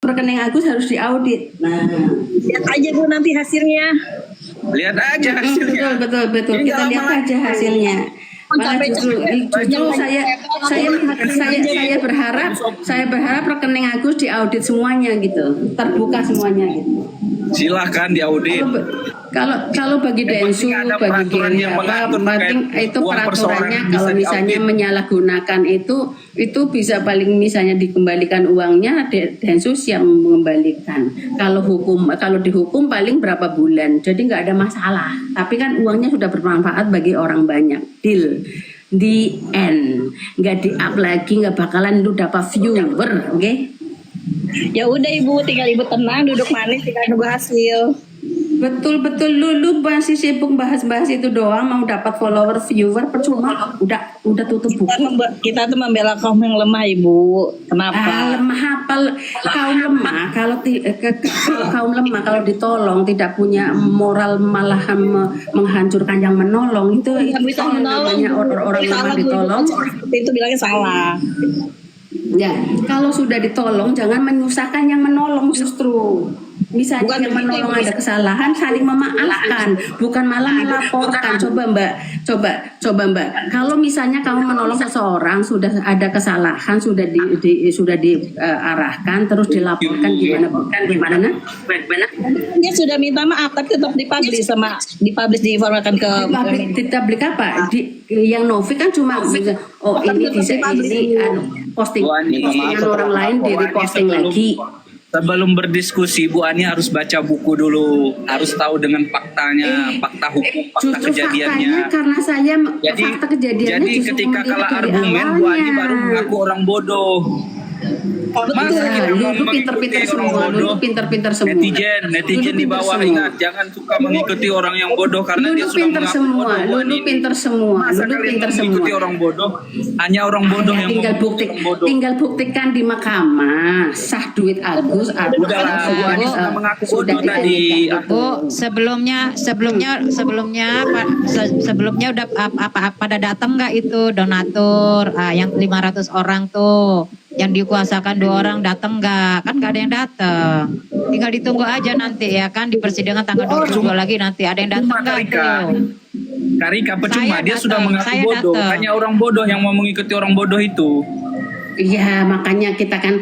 rekening Agus harus diaudit. Nah, Lihat aja Bu nanti hasilnya. Lihat aja hasilnya. betul. Ini Kita nggak lihat lama aja hasilnya. Malah justru saya berharap rekening Agus diaudit semuanya gitu, terbuka semuanya gitu. Silahkan diaudit. Kalau bagi Densu, ada bagi peraturan Geri, yang mengatur penting terkait itu uang peraturannya. perseorangan Kalau bisa misalnya diaudit. menyalahgunakan itu bisa paling misalnya dikembalikan uangnya, Densus yang mengembalikan. Kalau dihukum paling berapa bulan, jadi nggak ada masalah. Tapi kan uangnya sudah bermanfaat bagi orang banyak. Deal. The end. Nggak di-up lagi, nggak bakalan lu dapat viewer, oke? Ya udah Ibu, tinggal Ibu tenang, duduk manis, tinggal nunggu hasil. Betul lu masih sibuk bahas itu doang, mau dapat follower viewer percuma, udah tutup buku. Kita tuh membela kaum yang lemah Ibu. Kenapa? Lemah apa? Kaum lemah kalau kaum lemah kalau ditolong tidak punya moral, malahan menghancurkan yang menolong, itu Bisa yang menolong. namanya orang lemah Salah, Bu. ditolong. Seperti itu bilangnya salah. Ya, kalau sudah ditolong jangan menyusahkan yang menolong justru. Misalnya Bukan yang begitu, menolong Ibu. ada kesalahan, saling memaafkan, bukan malah melaporkan. Coba Mbak. Kalau misalnya kamu menolong seseorang sudah ada kesalahan, sudah diarahkan, terus dilaporkan gimana? Dia sudah minta maaf tapi tetap diinformasikan ke Dipublik apa? Yang Novi kan cuma ini postingan orang lain di reposting lagi. Sebelum berdiskusi, Bu Ani harus baca buku dulu, harus tahu dengan faktanya, fakta hukum, fakta Justru kejadiannya. faktanya karena saya fakta kejadiannya Jadi justru ketika melihat kalah dari argumen, Bu Ani awalnya. baru mengaku orang bodoh. Masa kita mau Lu pinter-pinter mengikuti orang semua, lu bodoh? pinter-pinter semua. Netizen Lu di bawah pinter ingat, jangan suka mengikuti orang yang bodoh karena Lu dia sudah pinter mengaku semua, bodoh. Bu Ani. lu pinter semua, Masa lu kalian pinter mengikuti semua. orang bodoh? Hanya orang bodoh yang bodoh. Tinggal buktikan di mahkamah sah duit Agus. Udahlah, Bu Ani sudah mengaku bodoh tadi. Bu, sebelumnya udah pada datang nggak itu donatur yang 500 orang tuh yang dikuasakan 2 orang datang nggak? Kan nggak ada yang datang. Tinggal ditunggu aja nanti ya kan di persidangan tanggal 22 lagi nanti ada yang datang nggak tuh? Karika percuma, Saya dia sudah datang, mengaku saya bodoh. datang. Hanya orang bodoh yang mau mengikuti orang bodoh itu. Iya, makanya kita kan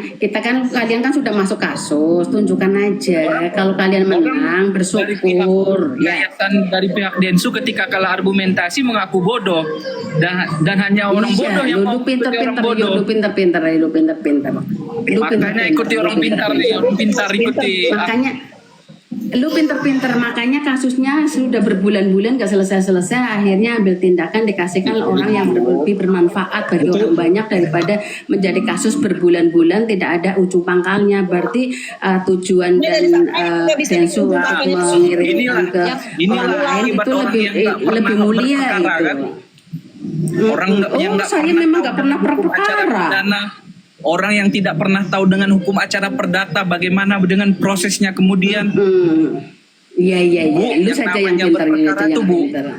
kalian kan sudah masuk kasus, tunjukkan aja kalau kalian menang bersyukur ya. Yayasan dari pihak Densu ketika kalah argumentasi mengaku bodoh dan hanya orang bodoh yang mau lu mengikuti orang bodoh. lu pinter-pinter. Makanya ikuti orang pintar nih, orang pintar ikuti. Makanya kasusnya sudah berbulan-bulan gak selesai-selesai, akhirnya ambil tindakan dikasihkan orang yang lebih bermanfaat bagi orang banyak daripada menjadi kasus berbulan-bulan tidak ada ujung pangkalnya. Berarti tujuan dan Densu mengirimkan ke orang lain itu lebih mulia itu. Orang yang nggak saya memang nggak pernah perkara. Orang yang tidak pernah tahu dengan hukum acara perdata, bagaimana dengan prosesnya kemudian. Iya. Lu saja yang pintar itu, Bu. 4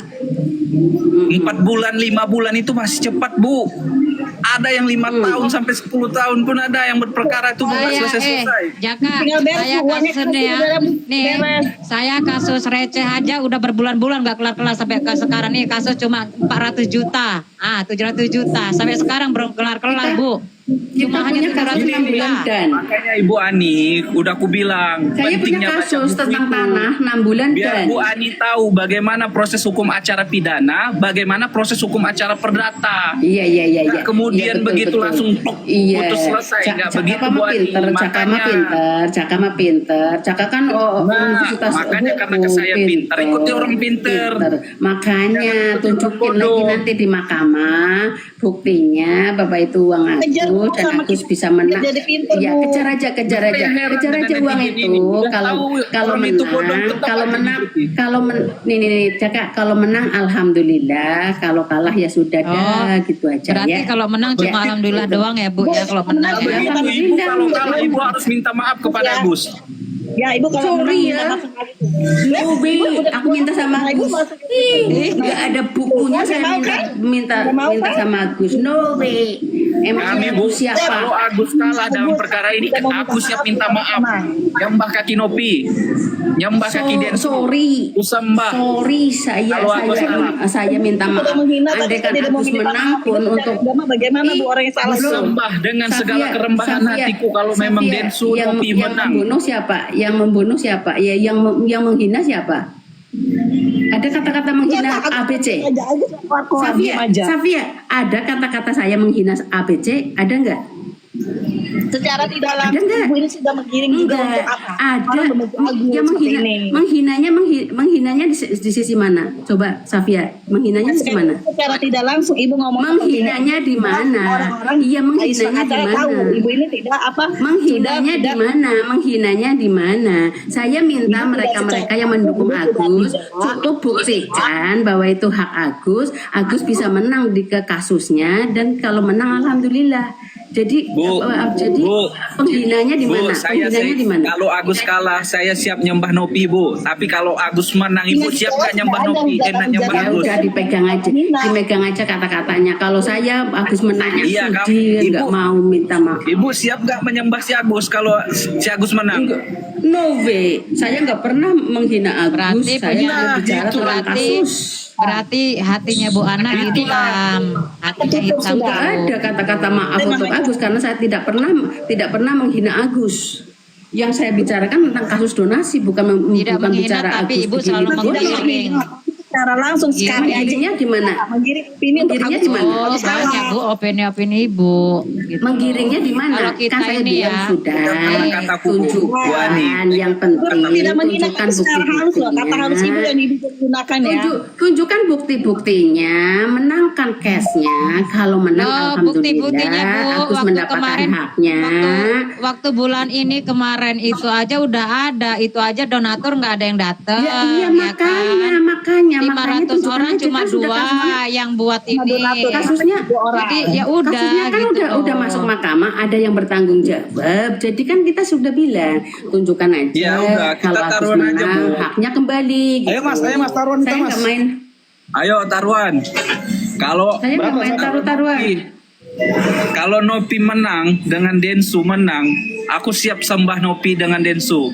Mm-mm. bulan, 5 bulan itu masih cepat, Bu. Ada yang 5 tahun sampai 10 tahun pun ada yang berperkara itu bukan selesai-selesai. Jaka, Tinggal beres, saya uangnya kasusnya ya. udah Nih, beres. saya kasus receh aja udah berbulan-bulan nggak kelar-kelar sampai ke sekarang nih kasus cuma 400 juta. 700 juta. Sampai sekarang belum kelar-kelar, Bu. Kita Cuma punya hanya kasus 700 6 bulan juta. dan Makanya Ibu Ani, udah aku bilang, saya punya pentingnya baca kasus buku tentang itu. tanah 6 bulan Biar dan Bu Ani tahu bagaimana proses hukum acara pidana, bagaimana proses hukum acara perdata. Iya. Nggak kemudian Iya, begitu betul. langsung tok, Iya. putus selesai. Nggak begitu, Bu Ani. Caka mah pinter. Caka kan universitas makanya karena hukum, saya pinter, ikuti orang pinter. Makanya tunjukin lagi nanti di mahkamah buktinya bahwa itu uang Kejar Agus dan sama Agus kita. bisa menang. Jadi pinter, Ya Bu. kejar aja Saya heran kejar aja dengan uang netizen itu. ini. Udah Kalau tahu orang itu bodoh, tetap aja diikuti. nih Caka, kalau menang alhamdulillah, kalau kalah ya sudah dah gitu aja Berarti ya. kalau menang cuma alhamdulillah doang ya, Bu. Ya kalau menang Nah, ya. begitu Ibu kalau kalah Ibu harus minta maaf kepada Agus. Ya Ibu kalau Sorry menang, ya. minta maaf sekali. No way, aku minta sama Ibu Agus. masuk. Nggak ada bukunya, saya minta Nggak mau kan? sama Agus. No way. Emang Kami yang Bu, Agus siapa? kalau Agus kalah dalam perkara ini, aku siap minta maaf. Nyembah kaki Nopi, nyembah kaki Densu, Sorry. usembah. Sorry, Kalau Agus salah. saya minta maaf. Sudah menghina, Andai kan tidak mau Agus minta menang maaf, pun itu untuk agama, bagaimana Bu orang yang salah itu? Usembah dengan segala Safia, kerembahan Safia, hatiku kalau memang Safia, Densu yang Nopi menang. membunuh siapa? Yang membunuh siapa? Ya, yang menghina siapa? Ada kata-kata menghina ABC. Safia, ada kata-kata saya menghina ABC, ada nggak? Secara tidak Ada langsung nggak? Ibu ini sudah menggiring juga Enggak, untuk apa? ada Orang membentuk Agus yang seperti ini. menghinanya di sisi mana? Coba Safia, menghinanya di sisi mana? Secara tidak langsung Ibu ngomong Menghinanya di mana? Orang-orang Iya, menghinanya Aisyah di tahu mana? Ibu ini tidak apa? Menghinanya di mana? Menghinanya di mana? Saya minta mereka-mereka yang mendukung Agus cukup buktikan bahwa itu hak Agus. Agus bisa menang di ke kasusnya dan kalau menang alhamdulillah. Jadi jadi Bu, penghinanya di Bu, mana? Penghinanya di mana? kalau Agus kalah, saya siap nyembah Nopi, Bu. Tapi kalau Agus menang, Ibu siap nggak nyembah Nopi? Nyembah Ya Agus. udah dipegang aja kata-katanya. Kalau saya Agus menang Iya, sudi Ibu. nggak mau minta maaf. Ibu siap nggak menyembah si Agus kalau si Agus menang? No way, saya nggak pernah menghina Agus. Berarti Saya punya hanya bicara tentang berarti kasus. berarti hatinya Bu Ana hitam, hatinya hitam Nggak tuh. ada kata-kata maaf untuk Agus karena saya tidak pernah menghina Agus. Yang saya bicarakan tentang kasus donasi bukan Tidak bukan menghina, bicara tapi Agus Ibu begini. selalu Begini. menggiring. Secara langsung Iya, sekali aja. Menggiringnya gimana? Menggiring opini untuk Menggiringnya Agus. di mana? Oh, banyak Bu opini-opini Ibu. Gitu. Menggiringnya di mana? Kalau kita Kan saya ini bilang ya, sudah kata-kataku, Bu tunjukkan Ani. yang penting, Tidak menghina tunjukkan Agus secara halus loh. Kata halus Ibu yang bukti-buktinya. Ibu gunakan ya. Tunjukkan bukti-buktinya, menangkan case-nya. Kalau menang Oh, bukti-buktinya Bu, alhamdulillah Agus waktu mendapatkan kemarin haknya. waktu bulan ini kemarin itu aja udah ada, itu aja donatur nggak ada yang datang. Ya iya kan? makanya 500 tunjukkan orang aja, cuma kan sudah dua yang buat ini. kasusnya Jadi ya udah kasusnya kan gitu udah loh. masuk mahkamah, ada yang bertanggung jawab. Jadi kan kita sudah bilang, tunjukkan aja Ya udah, kita kalau Agus taruhan aja, menang, Bu. haknya kembali. Ayo, Mas, taruhan kita, Saya Mas. nggak main, Ayo taruhan. Kalau saya nggak main taruh-taruhan. Kalau Nopi menang dengan Densu menang, aku siap sembah Nopi dengan Densu.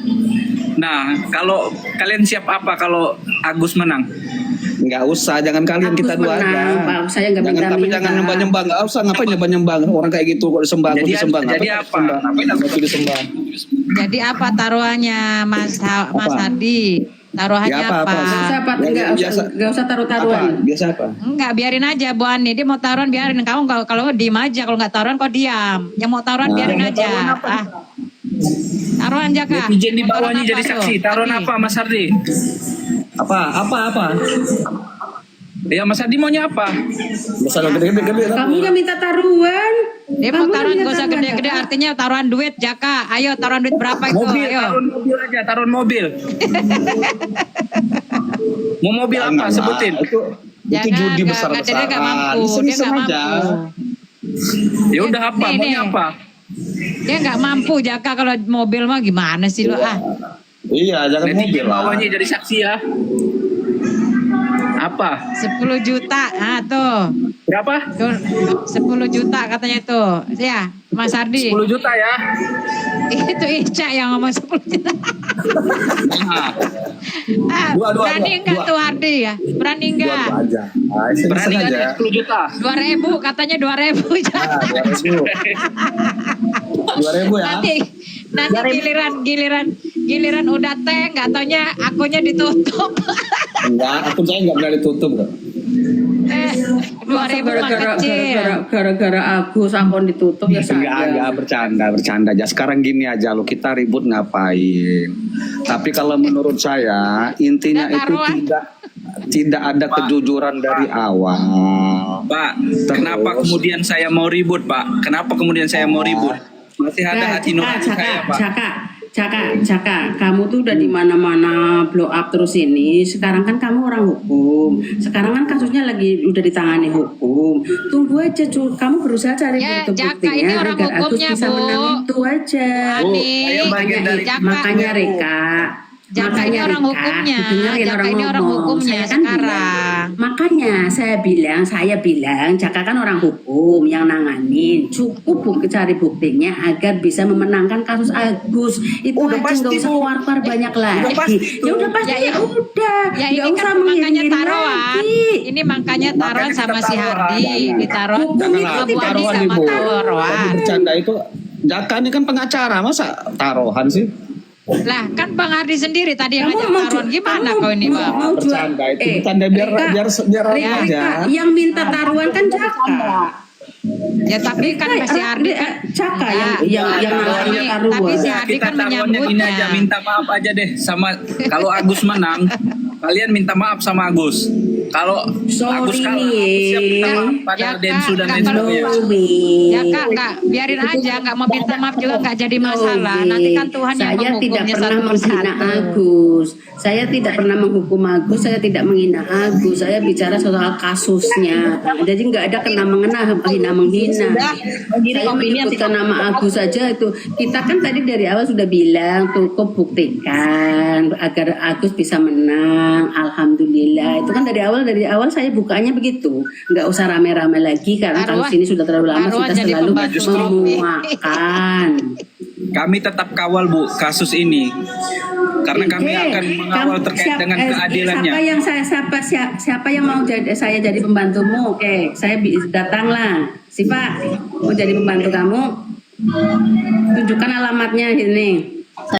Nah, kalau kalian siap apa kalau Agus menang? Nggak usah, jangan kalian, Agus kita dua menang, aja. Pak. Saya nggak Jangan, tapi minta-minta. jangan nyembah-nyembah, nggak usah. Ngapain nyembah-nyembah? Orang kayak gitu kok disembah, aku Jadi- disembah. jadi Ngapain apa? disembah? Ngapain aku disembah? Jadi apa taruhannya Mas Hadi? Taruhannya Ya, apa? apa? Nggak usah, Pak. Ya, Nggak biasa. usah taruh-taruhan. Apa? Biasa apa? Enggak, biarin aja Bu Ani. Dia mau taruhan biarin. Kamu kalau diem aja, kalau nggak taruhan kok diam. Yang mau taruhan Nah. biarin aja. Ah. Taruhan aja Kak. Netizen di Mau bawah taruhan ini jadi apa saksi. tuh? Taruhan Hadi. apa Mas Hardi? Apa? Ya Mas Hardi maunya apa? Besar gede-gede. Kamu nggak minta taruhan. Dia mau Kamu taruhan minta gak usah taruhan, gede-gede, Kak. artinya taruhan duit Jaka. Ayo taruhan duit berapa itu? Mobil, Ayo. taruhan mobil aja, taruhan mobil. Mau mobil apa? Sebutin. Itu judi Dia nggak besar-besaran. mampu. Dia nggak mampu. Ya udah apa? Nih, Maunya nih. apa? Dia nggak mampu Jaka kalau mobil mah gimana sih lo ah? Iya, jangan mobil Netizen lah. bawahnya jadi saksi ya. Apa? 10 juta, ah tuh. Berapa? Tuh, 10 juta katanya tuh. Ya, Mas Ardi. 10 juta ya. Itu Ica yang ngomong 10 juta. Nah, Ah, Dua, berani nggak dua. tuh Ardi ya? Berani Dua nggak? aja. Ah, iseng-iseng berani aja. aja 10 juta. 2.000 katanya 2.000 Ah, 2.000. 2.000 ya. Nanti giliran udah teh nggak taunya akunnya ditutup. Enggak, akun saya enggak pernah ditutup kok. 2.000 mah kecil. Gara-gara Agus akun ditutup ya Enggak, saya. bercanda aja. Sekarang gini aja lo, kita ribut ngapain? Tapi kalau menurut saya intinya Udah itu taruhan. tidak ada kejujuran dari awal. Pak, kenapa kemudian saya mau ribut, Pak? Kenapa kemudian saya mau ribut? Masih ada hati nurani saya, Pak. Caka, kamu tuh udah di mana-mana blow up terus ini. Sekarang kan kamu orang hukum. Sekarang kan kasusnya lagi udah ditangani hukum. Tunggu aja, kamu berusaha cari Ya, Jaka bukti-buktinya ini orang agar Agus hukumnya, bisa Bu. menang itu aja. Bu, saya bagian dari Makanya Jaka. Reka, Jaka ini orang Rika, hukumnya, dengerin Jaka ini orang ngomong. hukumnya Saya kan sekarang. bilang, makanya saya bilang Jaka kan orang hukum yang nanganin, cukup cari buktinya agar bisa memenangkan kasus Agus. Itu Udah aja, pasti, nggak usah Bu. keluar banyak lagi. pasti, Ya udah pasti, Ya, ya udah, Ya nggak ini usah kan makanya mengiring taruhan. lagi. Ini makanya taruhan Makanya sama kita si taruhan. Hardi, ditaruhan Janganlah sama Bu Adi taruhan sama Ibu. taruhan. Tadi bercanda itu Jaka ini kan pengacara, masa taruhan sih? Lah kan Bang Hardi sendiri tadi yang Kamu ngajak mau taruhan, ju- gimana kamu kau ini mau- Bang? mau jual- Bercanda itu, bercanda biar Rika, aja. yang minta taruhan kan Jaka. Ya tapi kan si Hardi kan Jaka Ya, yang namanya taruhan. tapi si Hardi Kita kan taruhannya gini aja, menyambutnya. minta maaf aja deh sama kalau Agus menang, kalian minta maaf sama Agus. Kalau Sorry Agus kalah, nih. aku siap minta maaf pada Ya, Densu dan Kak, lain kalau- sebagainya. Ya Kak, nggak biarin aja, nggak mau minta maaf juga nggak jadi masalah. Oke. Nanti kan Tuhan yang Saya tidak menghukumnya pernah satu menghina persatu. Agus. Saya tidak pernah menghukum Agus. Saya tidak menghina Agus. Saya bicara soal kasusnya. Jadi nggak ada kena mengena, menghina. Sudah, begini Saya opini yang menyebutkan nama Agus saja itu. Kita kan tadi dari awal sudah bilang cukup buktikan agar Agus bisa menang. Alhamdulillah. Itu kan dari awal saya bukaannya begitu. Nggak usah rame-rame lagi karena Taruhan- kasus ini sudah terlalu lama taruhan sudah jadi selalu pembantu memuakan. Kami tetap kawal Bu kasus ini. Karena kami Oke. akan mengawal terkait dengan keadilannya. Siapa yang mau saya jadi pembantumu? Oke, saya datanglah. Siva, mau jadi pembantu kamu? Tunjukkan alamatnya ini.